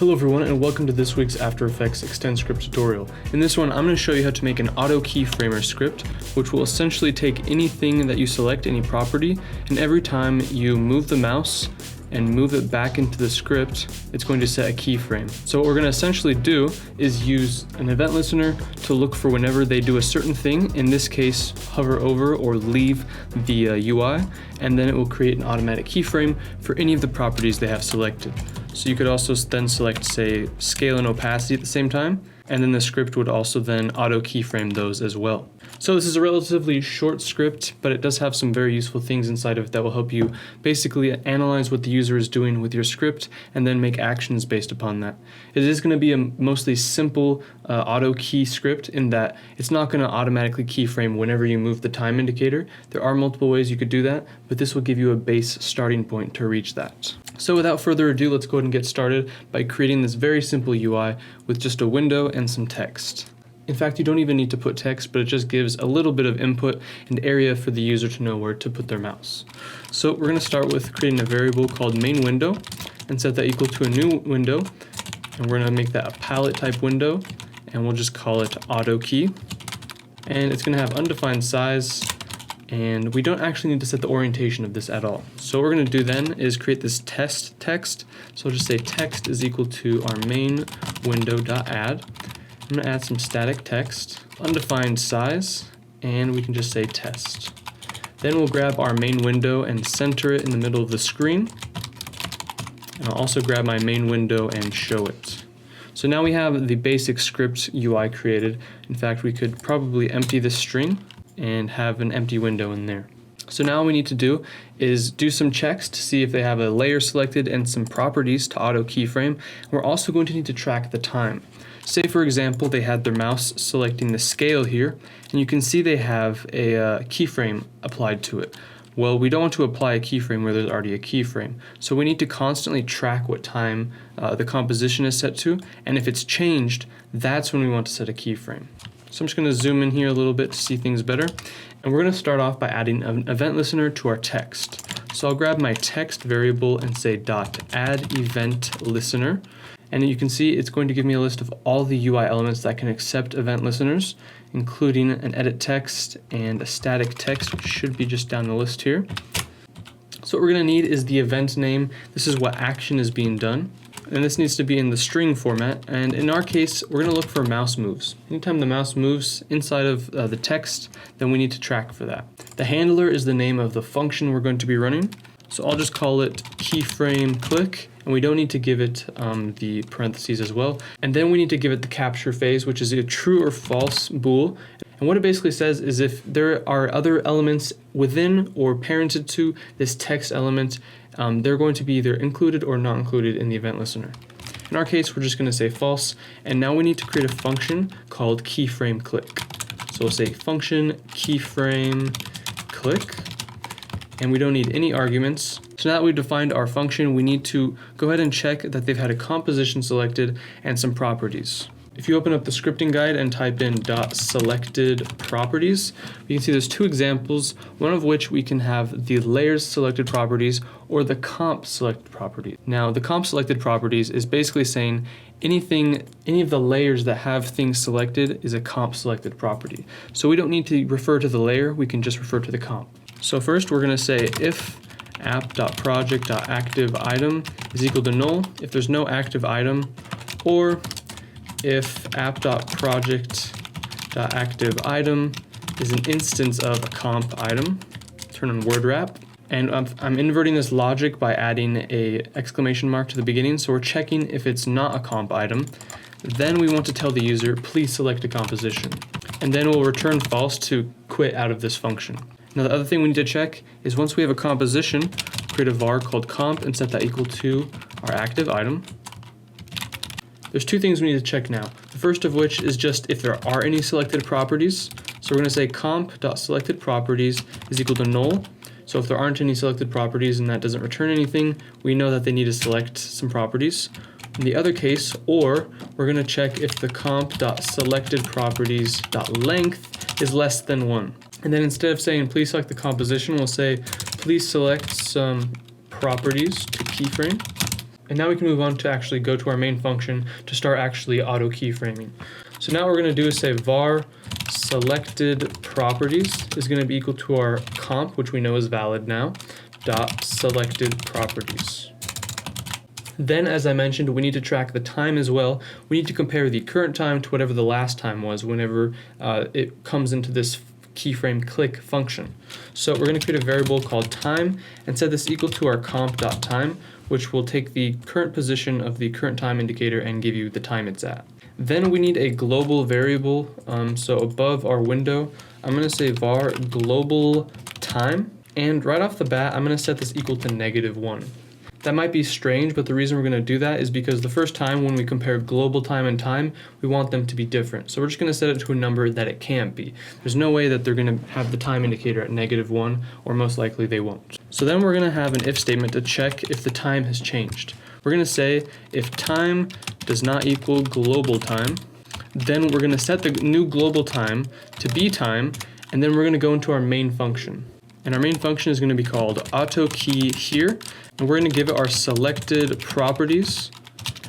Hello everyone and welcome to this week's After Effects ExtendScript tutorial. In this one I'm going to show you how to make an auto keyframer script, which will essentially take anything that you select, any property, and every time you move the mouse and move it back into the script, it's going to set a keyframe. So what we're going to essentially do is use an event listener to look for whenever they do a certain thing, in this case hover over or leave the UI, and then it will create an automatic keyframe for any of the properties they have selected. So you could also then select, say, scale and opacity at the same time, and then the script would also then auto keyframe those as well. So this is a relatively short script, but it does have some very useful things inside of it that will help you basically analyze what the user is doing with your script and then make actions based upon that. It is going to be a mostly simple auto key script in that it's not going to automatically keyframe whenever you move the time indicator. There are multiple ways you could do that, but this will give you a base starting point to reach that. So without further ado, let's go ahead and get started by creating this very simple UI with just a window and some text. In fact, you don't even need to put text, but it just gives a little bit of input and area for the user to know where to put their mouse. So we're going to start with creating a variable called main window and set that equal to a new window. And we're going to make that a palette type window, and we'll just call it auto key. And it's going to have undefined size, and we don't actually need to set the orientation of this at all. So what we're going to do then is create this test text. So I'll just say text is equal to our main window.add. I'm going to add some static text, undefined size, and we can just say test. Then we'll grab our main window and center it in the middle of the screen. And I'll also grab my main window and show it. So now we have the basic script UI created. In fact, we could probably empty this string and have an empty window in there. So now all we need to do is do some checks to see if they have a layer selected and some properties to auto keyframe. We're also going to need to track the time. Say for example they had their mouse selecting the scale here, and you can see they have a keyframe applied to it. Well, we don't want to apply a keyframe where there's already a keyframe, so we need to constantly track what time the composition is set to, and if it's changed, that's when we want to set a keyframe. So I'm just going to zoom in here a little bit to see things better, and we're going to start off by adding an event listener to our text. So I'll grab my text variable and say .add event listener. And you can see it's going to give me a list of all the UI elements that can accept event listeners, including an edit text and a static text, which should be just down the list here. So what we're going to need is the event name. This is what action is being done. And this needs to be in the string format. And in our case, we're going to look for mouse moves. Anytime the mouse moves inside of the text, then we need to track for that. The handler is the name of the function we're going to be running. So I'll just call it keyframe click. And we don't need to give it the parentheses as well. And then we need to give it the capture phase, which is a true or false bool. And what it basically says is if there are other elements within or parented to this text element, they're going to be either included or not included in the event listener. In our case, we're just going to say false. And now we need to create a function called keyframe click. So we'll say function keyframe click. And we don't need any arguments. So now that we've defined our function, we need to go ahead and check that they've had a composition selected and some properties. If you open up the scripting guide and type in .selected properties, you can see there's two examples, one of which we can have the layers selected properties or the comp selected property. Now the comp selected properties is basically saying any of the layers that have things selected is a comp selected property. So we don't need to refer to the layer, we can just refer to the comp. So first we're going to say if app.project.activeItem is equal to null if there's no active item, or if app.project.activeItem is an instance of a comp item. Turn on word wrap. And I'm inverting this logic by adding a exclamation mark to the beginning, so we're checking if it's not a comp item. Then we want to tell the user, please select a composition. And then we'll return false to quit out of this function. Now the other thing we need to check is once we have a composition, create a var called comp and set that equal to our active item. There's two things we need to check now. The first of which is just if there are any selected properties. So we're going to say comp.selectedProperties is equal to null. So if there aren't any selected properties and that doesn't return anything, we know that they need to select some properties. In the other case, or we're going to check if the comp.selectedProperties.length is less than 1. And then instead of saying please select the composition, we'll say please select some properties to keyframe. And now we can move on to actually go to our main function to start actually auto keyframing. So now what we're going to do is say var selected properties is going to be equal to our comp, which we know is valid now, dot selected properties. Then, as I mentioned, we need to track the time as well. We need to compare the current time to whatever the last time was whenever it comes into this keyframe click function. So we're going to create a variable called time and set this equal to our comp.time, which will take the current position of the current time indicator and give you the time it's at. Then we need a global variable. So above our window, I'm going to say var global time. And right off the bat, I'm going to set this equal to -1. That might be strange, but the reason we're going to do that is because the first time when we compare global time and time, we want them to be different. So we're just going to set it to a number that it can't be. There's no way that they're going to have the time indicator at -1, or most likely they won't. So then we're going to have an if statement to check if the time has changed. We're going to say if time does not equal global time, then we're going to set the new global time to be time, and then we're going to go into our main function. And our main function is going to be called AutoKeyHere, and we're going to give it our selected properties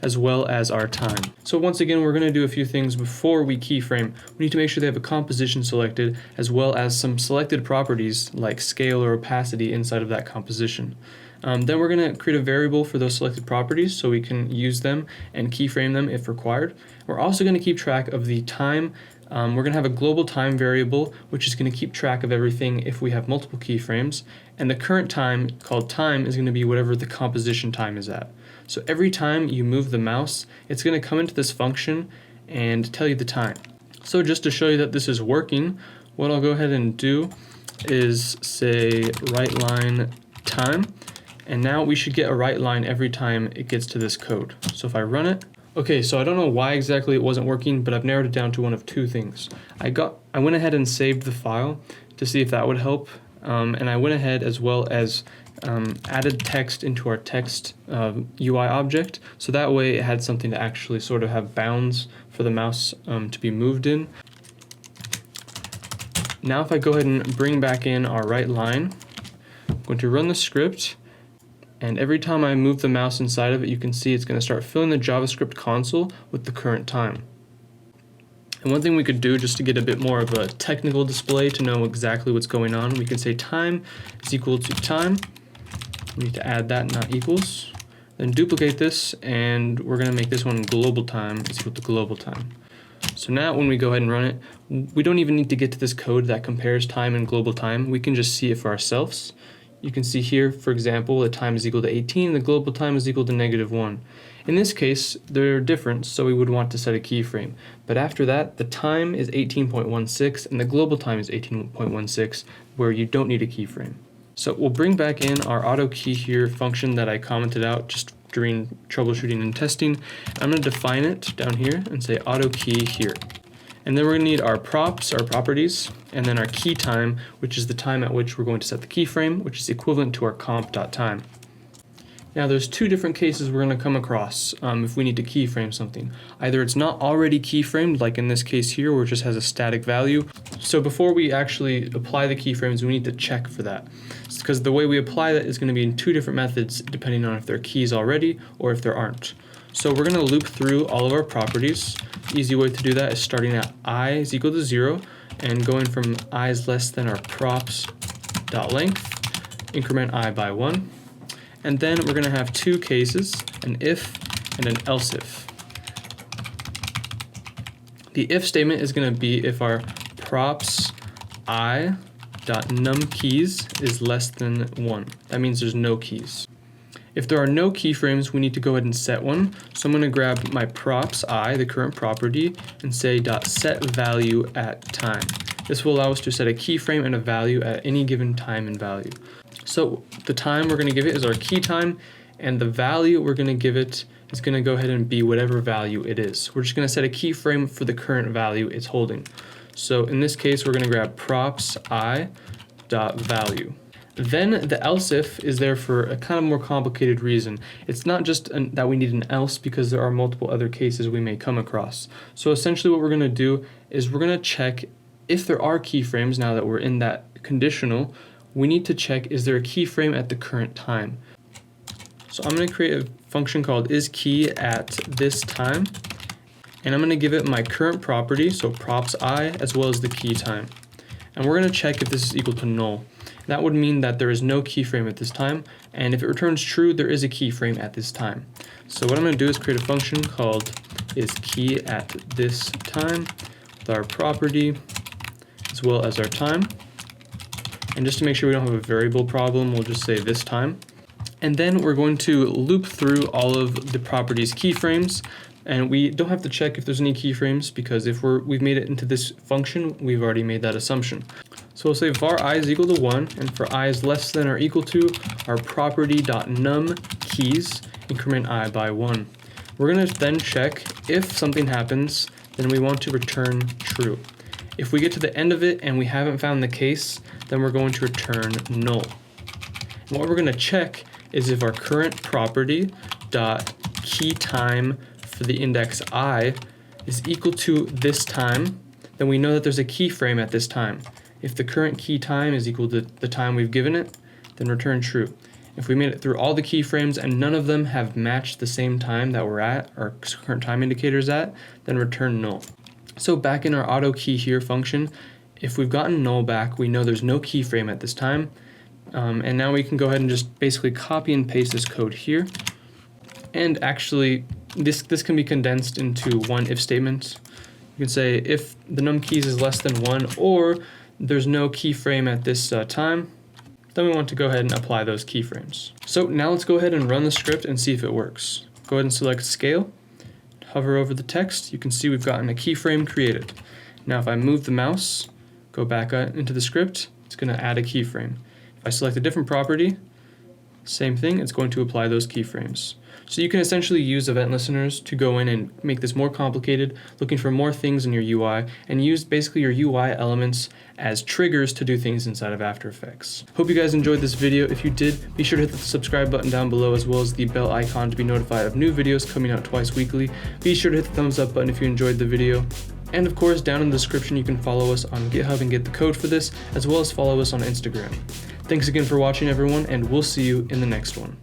as well as our time. So once again, we're going to do a few things before we keyframe. We need to make sure they have a composition selected as well as some selected properties like scale or opacity inside of that composition. Then we're going to create a variable for those selected properties so we can use them and keyframe them if required. We're also going to keep track of the time. We're going to have a global time variable, which is going to keep track of everything if we have multiple keyframes. And the current time, called time, is going to be whatever the composition time is at. So every time you move the mouse, it's going to come into this function and tell you the time. So just to show you that this is working, what I'll go ahead and do is say right line time. And now we should get a right line every time it gets to this code. So if I run it, okay, so I don't know why exactly it wasn't working, but I've narrowed it down to one of two things. I went ahead and saved the file to see if that would help, and I went ahead as well as added text into our text UI object, so that way it had something to actually sort of have bounds for the mouse to be moved in. Now if I go ahead and bring back in our right line, I'm going to run the script. And every time I move the mouse inside of it, you can see it's going to start filling the JavaScript console with the current time. And one thing we could do just to get a bit more of a technical display to know exactly what's going on, we can say time is equal to time. We need to add that, not equals. Then duplicate this, and we're going to make this one global time is equal to global time. So now when we go ahead and run it, we don't even need to get to this code that compares time and global time. We can just see it for ourselves. You can see here, for example, the time is equal to 18, the global time is equal to -1. In this case, they're different, so we would want to set a keyframe. But after that, the time is 18.16 and the global time is 18.16, where you don't need a keyframe. So we'll bring back in our AutoKeyHere function that I commented out just during troubleshooting and testing. I'm going to define it down here and say AutoKeyHere. And then we're going to need our props, our properties, and then our key time, which is the time at which we're going to set the keyframe, which is equivalent to our comp.time. Now there's two different cases we're going to come across if we need to keyframe something. Either it's not already keyframed, like in this case here, where it just has a static value. So before we actually apply the keyframes, we need to check for that. Because the way we apply that is going to be in two different methods, depending on if there are keys already or if there aren't. So we're going to loop through all of our properties. The easy way to do that is starting at I is equal to 0 and going from I is less than our props.length, increment I by 1. And then we're going to have two cases, an if and an else if. The if statement is going to be if our props I.numKeys is less than 1. That means there's no keys. If there are no keyframes, we need to go ahead and set one. So I'm going to grab my props I, the current property, and say .setValue at time. This will allow us to set a keyframe and a value at any given time and value. So the time we're going to give it is our key time, and the value we're going to give it is going to go ahead and be whatever value it is. We're just going to set a keyframe for the current value it's holding. So in this case, we're going to grab props I.value. Then the else if is there for a kind of more complicated reason. It's not just that we need an else, because there are multiple other cases we may come across. So essentially what we're going to do is we're going to check if there are keyframes. Now that we're in that conditional, we need to check, is there a keyframe at the current time? So I'm going to create a function called isKey@thisTime, and I'm going to give it my current property, so props I, as well as the key time. And we're going to check if this is equal to null. That would mean that there is no keyframe at this time, and if it returns true, there is a keyframe at this time. So what I'm going to do is create a function called isKey@thisTime with our property as well as our time. And just to make sure we don't have a variable problem, we'll just say this time. And then we're going to loop through all of the properties keyframes, and we don't have to check if there's any keyframes because if we've made it into this function, we've already made that assumption. So we'll say var I is equal to 1, and for I is less than or equal to our property.num keys increment I by 1. We're going to then check if something happens, then we want to return true. If we get to the end of it and we haven't found the case, then we're going to return null. And what we're going to check is if our current property dot key time for the index I is equal to this time, then we know that there's a keyframe at this time. If the current key time is equal to the time we've given it, then return true. If we made it through all the keyframes and none of them have matched the same time that we're at, our current time indicator is at, then return null. So back in our auto key here function, if we've gotten null back, we know there's no keyframe at this time. And now we can go ahead and just basically copy and paste this code here. And actually, this can be condensed into one if statement. You can say if the num keys is less than 1 or there's no keyframe at this time, then we want to go ahead and apply those keyframes. So now let's go ahead and run the script and see if it works. Go ahead and select scale, hover over the text, you can see we've gotten a keyframe created. Now if I move the mouse, go back into the script, it's going to add a keyframe. If I select a different property, same thing, it's going to apply those keyframes. So you can essentially use event listeners to go in and make this more complicated, looking for more things in your UI, and use basically your UI elements as triggers to do things inside of After Effects. Hope you guys enjoyed this video. If you did, be sure to hit the subscribe button down below as well as the bell icon to be notified of new videos coming out twice weekly. Be sure to hit the thumbs up button if you enjoyed the video. And of course, down in the description, you can follow us on GitHub and get the code for this, as well as follow us on Instagram. Thanks again for watching, everyone, and we'll see you in the next one.